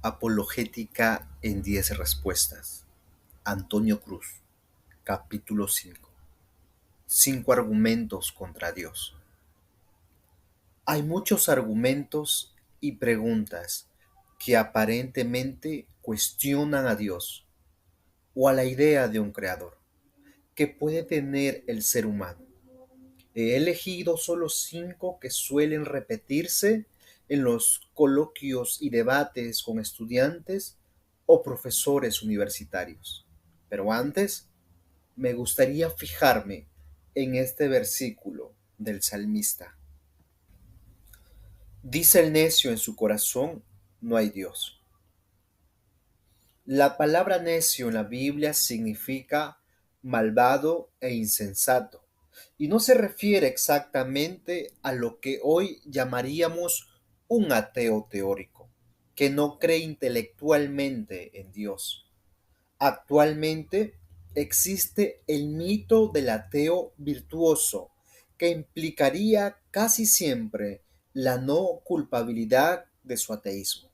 Apologética en 10 respuestas. Antonio Cruz, capítulo 5. 5 argumentos contra Dios. Hay muchos argumentos y preguntas que aparentemente cuestionan a Dios o a la idea de un creador que puede tener el ser humano. He elegido solo 5 que suelen repetirse en los coloquios y debates con estudiantes o profesores universitarios. Pero antes, me gustaría fijarme en este versículo del salmista. Dice el necio en su corazón, no hay Dios. La palabra necio en la Biblia significa malvado e insensato, y no se refiere exactamente a lo que hoy llamaríamos un ateo teórico, que no cree intelectualmente en Dios. Actualmente existe el mito del ateo virtuoso, que implicaría casi siempre la no culpabilidad de su ateísmo.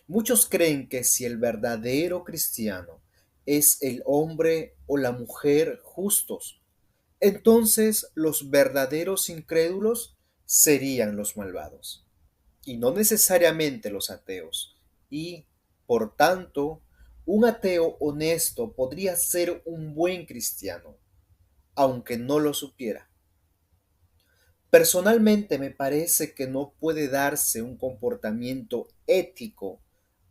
Muchos creen que si el verdadero cristiano es el hombre o la mujer justos, entonces los verdaderos incrédulos serían los malvados, y no necesariamente los ateos. Y, por tanto, un ateo honesto podría ser un buen cristiano, aunque no lo supiera. Personalmente me parece que no puede darse un comportamiento ético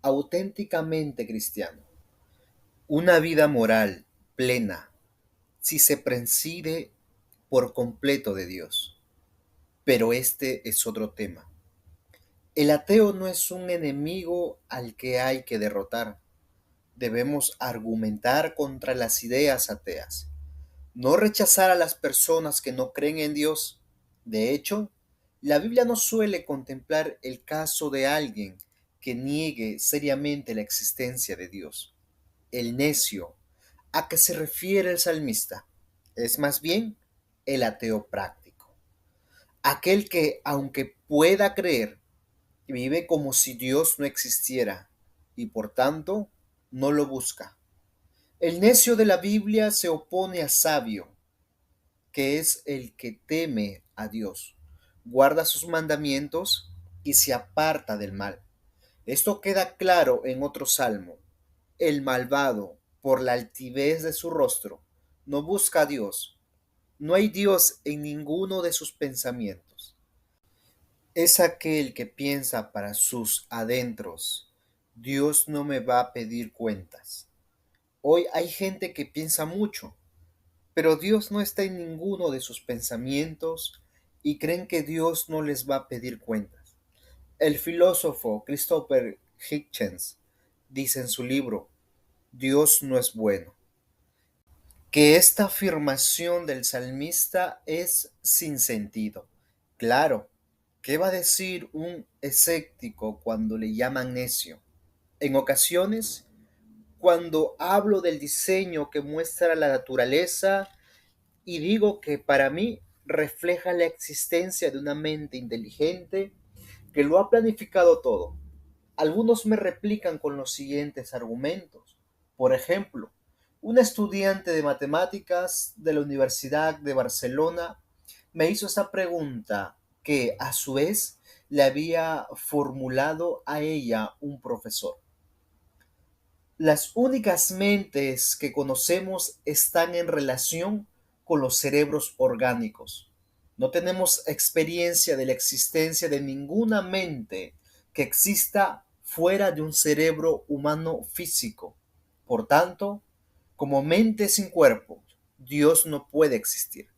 auténticamente cristiano, una vida moral plena, si se prescinde por completo de Dios. Pero este es otro tema. El ateo no es un enemigo al que hay que derrotar. Debemos argumentar contra las ideas ateas, no rechazar a las personas que no creen en Dios. De hecho, la Biblia no suele contemplar el caso de alguien que niegue seriamente la existencia de Dios. El necio, a que se refiere el salmista, es más bien el ateo práctico, aquel que, aunque pueda creer, vive como si Dios no existiera y por tanto no lo busca. El necio de la Biblia se opone a sabio, que es el que teme a Dios, guarda sus mandamientos y se aparta del mal. Esto queda claro en otro salmo. El malvado, por la altivez de su rostro, no busca a Dios. No hay Dios en ninguno de sus pensamientos. Es aquel que piensa para sus adentros. Dios no me va a pedir cuentas. Hoy hay gente que piensa mucho, pero Dios no está en ninguno de sus pensamientos y creen que Dios no les va a pedir cuentas. El filósofo Christopher Hitchens dice en su libro, Dios no es bueno, que esta afirmación del salmista es sin sentido. Claro, ¿qué va a decir un escéptico cuando le llaman necio? En ocasiones, cuando hablo del diseño que muestra la naturaleza y digo que para mí refleja la existencia de una mente inteligente que lo ha planificado todo, algunos me replican con los siguientes argumentos. Por ejemplo, un estudiante de matemáticas de la Universidad de Barcelona me hizo esta pregunta que a su vez le había formulado a ella un profesor. Las únicas mentes que conocemos están en relación con los cerebros orgánicos. No tenemos experiencia de la existencia de ninguna mente que exista fuera de un cerebro humano físico. Por tanto, como mente sin cuerpo, Dios no puede existir.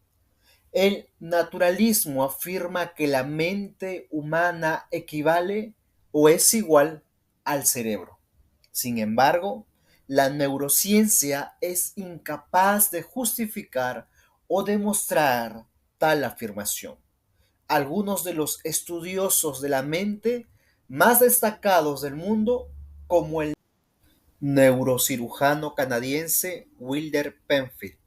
El naturalismo afirma que la mente humana equivale o es igual al cerebro. Sin embargo, la neurociencia es incapaz de justificar o demostrar tal afirmación. Algunos de los estudiosos de la mente más destacados del mundo, como el neurocirujano canadiense Wilder Penfield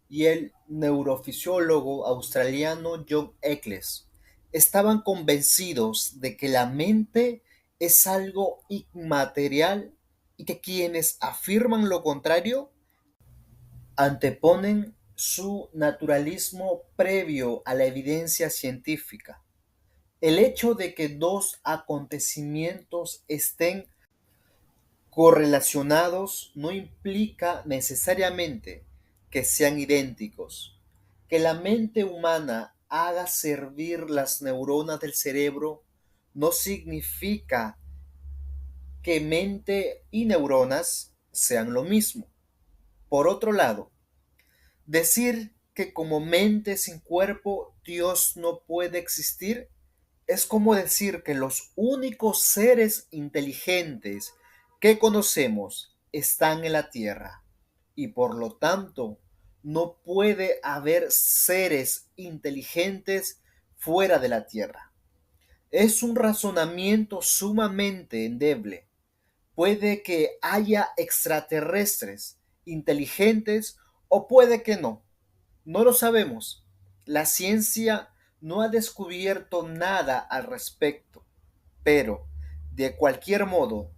y el neurofisiólogo australiano John Eccles, estaban convencidos de que la mente es algo inmaterial y que quienes afirman lo contrario anteponen su naturalismo previo a la evidencia científica. El hecho de que dos acontecimientos estén correlacionados no implica necesariamente que sean idénticos. Que la mente humana haga servir las neuronas del cerebro no significa que mente y neuronas sean lo mismo. Por otro lado, decir que como mente sin cuerpo Dios no puede existir es como decir que los únicos seres inteligentes que conocemos están en la Tierra y por lo tanto no puede haber seres inteligentes fuera de la Tierra. Es un razonamiento sumamente endeble. Puede que haya extraterrestres inteligentes o puede que no. No lo sabemos. La ciencia no ha descubierto nada al respecto, pero, de cualquier modo,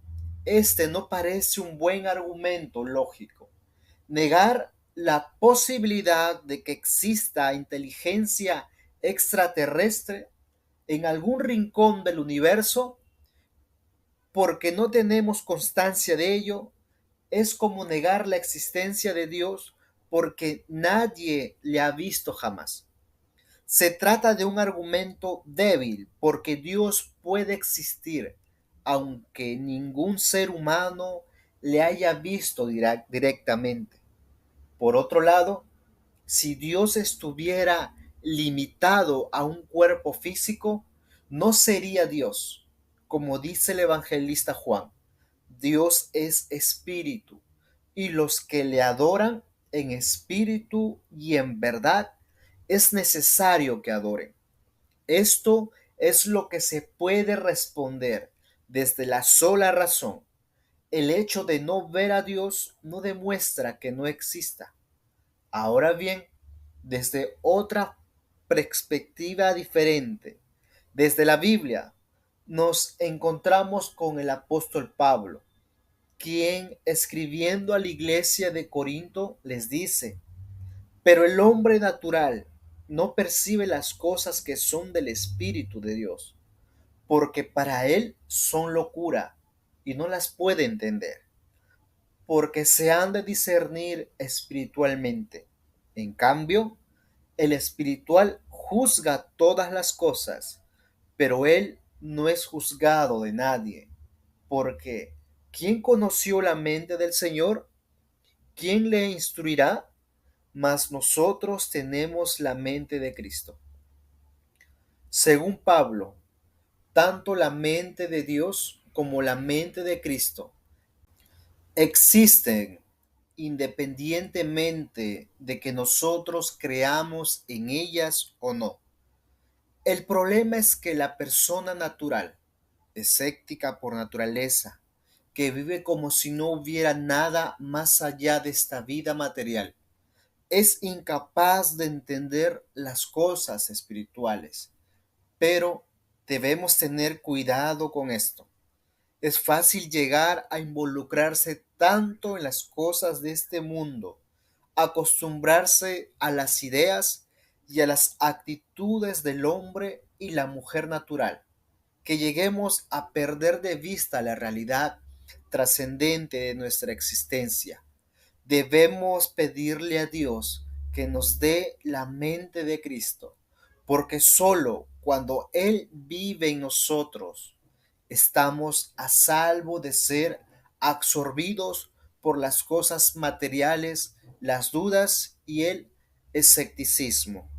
este no parece un buen argumento lógico. Negar la posibilidad de que exista inteligencia extraterrestre en algún rincón del universo porque no tenemos constancia de ello es como negar la existencia de Dios porque nadie le ha visto jamás. Se trata de un argumento débil porque Dios puede existir aunque ningún ser humano le haya visto directamente. Por otro lado, si Dios estuviera limitado a un cuerpo físico, no sería Dios. Como dice el evangelista Juan, Dios es espíritu y los que le adoran en espíritu y en verdad es necesario que adoren. Esto es lo que se puede responder desde la sola razón. El hecho de no ver a Dios no demuestra que no exista. Ahora bien, desde otra perspectiva diferente, desde la Biblia, nos encontramos con el apóstol Pablo, quien escribiendo a la iglesia de Corinto les dice: pero el hombre natural no percibe las cosas que son del Espíritu de Dios, porque para él son locura y no las puede entender, porque se han de discernir espiritualmente. En cambio, el espiritual juzga todas las cosas, pero él no es juzgado de nadie, porque ¿quién conoció la mente del Señor? ¿Quién le instruirá? Mas nosotros tenemos la mente de Cristo. Según Pablo, tanto la mente de Dios como la mente de Cristo existen independientemente de que nosotros creamos en ellas o no. El problema es que la persona natural, escéptica por naturaleza, que vive como si no hubiera nada más allá de esta vida material, es incapaz de entender las cosas espirituales. Pero debemos tener cuidado con esto. Es fácil llegar a involucrarse tanto en las cosas de este mundo, acostumbrarse a las ideas y a las actitudes del hombre y la mujer natural, que lleguemos a perder de vista la realidad trascendente de nuestra existencia. Debemos pedirle a Dios que nos dé la mente de Cristo, porque solo cuando Él vive en nosotros estamos a salvo de ser absorbidos por las cosas materiales, las dudas y el escepticismo.